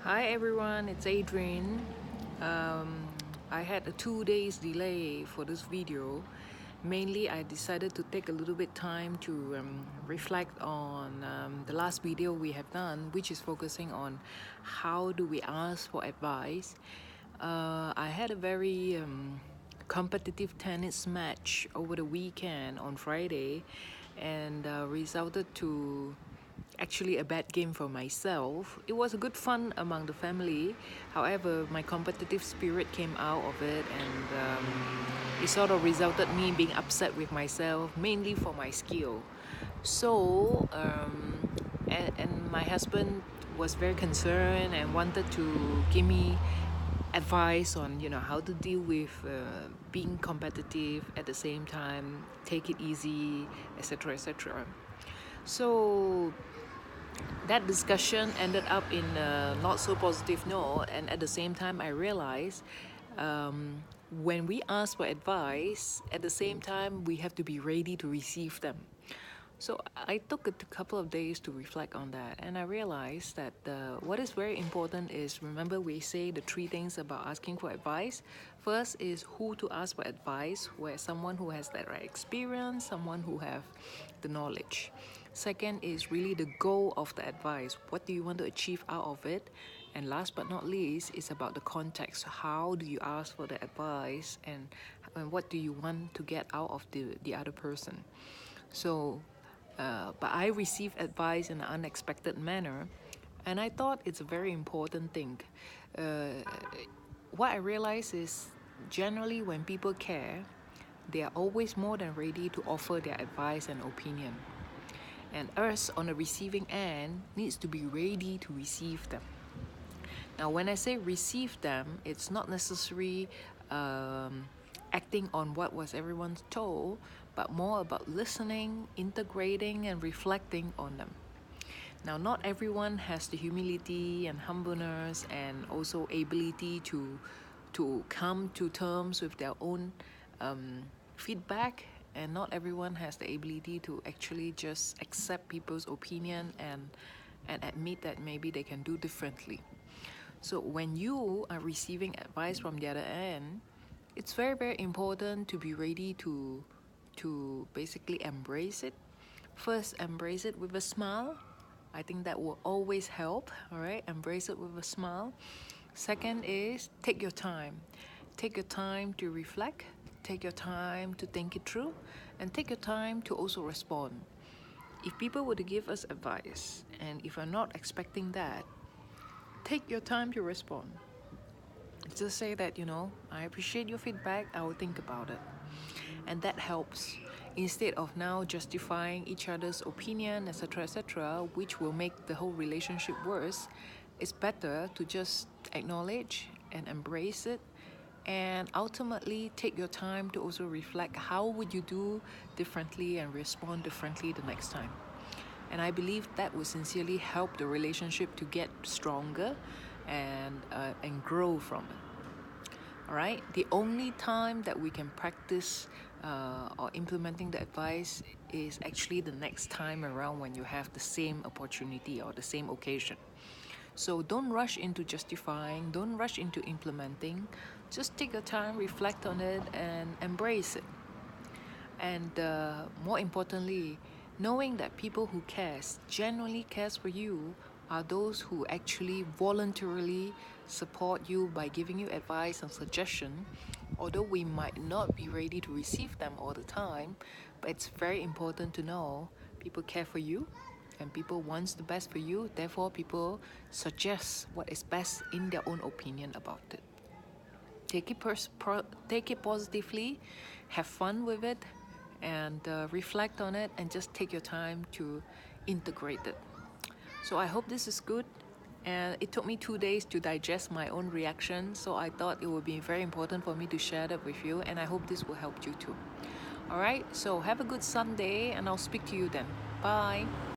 Hi everyone, it's Adrian. Um, I had a 2 days delay for this video. Mainly, I decided to take a little bit time to reflect on the last video we have done, which is focusing on how do we ask for advice. I had a very competitive tennis match over the weekend on Friday, and resulted to actually a bad game for myself. It was a good fun among the family. However, my competitive spirit came out of it, and it sort of resulted me being upset with myself, mainly for my skill. So, and my husband was very concerned and wanted to give me advice on how to deal with being competitive at the same time, take it easy, etc., etc. So that discussion ended up in a not so positive note, and at the same time I realized when we ask for advice, at the same time we have to be ready to receive them. So I took a couple of days to reflect on that, and I realized that what is very important is, remember we say the three things about asking for advice. First is who to ask for advice, where someone who has that right experience, someone who have the knowledge. Second is really the goal of the advice. What do you want to achieve out of it? And last but not least is about the context. How do you ask for the advice, and what do you want to get out of the other person? So, but I received advice in an unexpected manner, and I thought it's a very important thing. Uh, what I realize is generally when people care, they are always more than ready to offer their advice and opinion. And us on the receiving end needs to be ready to receive them. Now, when I say receive them, it's not necessarily acting on what was everyone's told, but more about listening, integrating, and reflecting on them. Now, not everyone has the humility and humbleness and also ability to come to terms with their own feedback, and not everyone has the ability to actually just accept people's opinion and admit that maybe they can do differently. So when you are receiving advice from the other end, it's very, very important to be ready to basically embrace it. First, embrace it with a smile. I think that will always help. All right, embrace it with a smile. Second is take your time. Take your time to reflect. Take your time to think it through, and take your time to also respond. If people were to give us advice, and if I'm not expecting that, take your time to respond. Just say that, I appreciate your feedback, I will think about it. And that helps. Instead of now justifying each other's opinion, etc., etc., which will make the whole relationship worse, it's better to just acknowledge and embrace it, and ultimately take your time to also reflect how would you do differently and respond differently the next time. And I believe that would sincerely help the relationship to get stronger and grow from it. All right. The only time that we can practice or implementing the advice is actually the next time around when you have the same opportunity or the same occasion. So don't rush into justifying, don't rush into implementing. Just take your time, reflect on it, and embrace it. And more importantly, knowing that people who genuinely cares for you, are those who actually voluntarily support you by giving you advice and suggestion. Although we might not be ready to receive them all the time, but it's very important to know people care for you, and people wants the best for you. Therefore, people suggest what is best in their own opinion about it. Take it positively, have fun with it, and reflect on it, and just take your time to integrate it. So I hope this is good. And it took me 2 days to digest my own reaction, so I thought it would be very important for me to share that with you, and I hope this will help you too. All right, so have a good Sunday, and I'll speak to you then. Bye.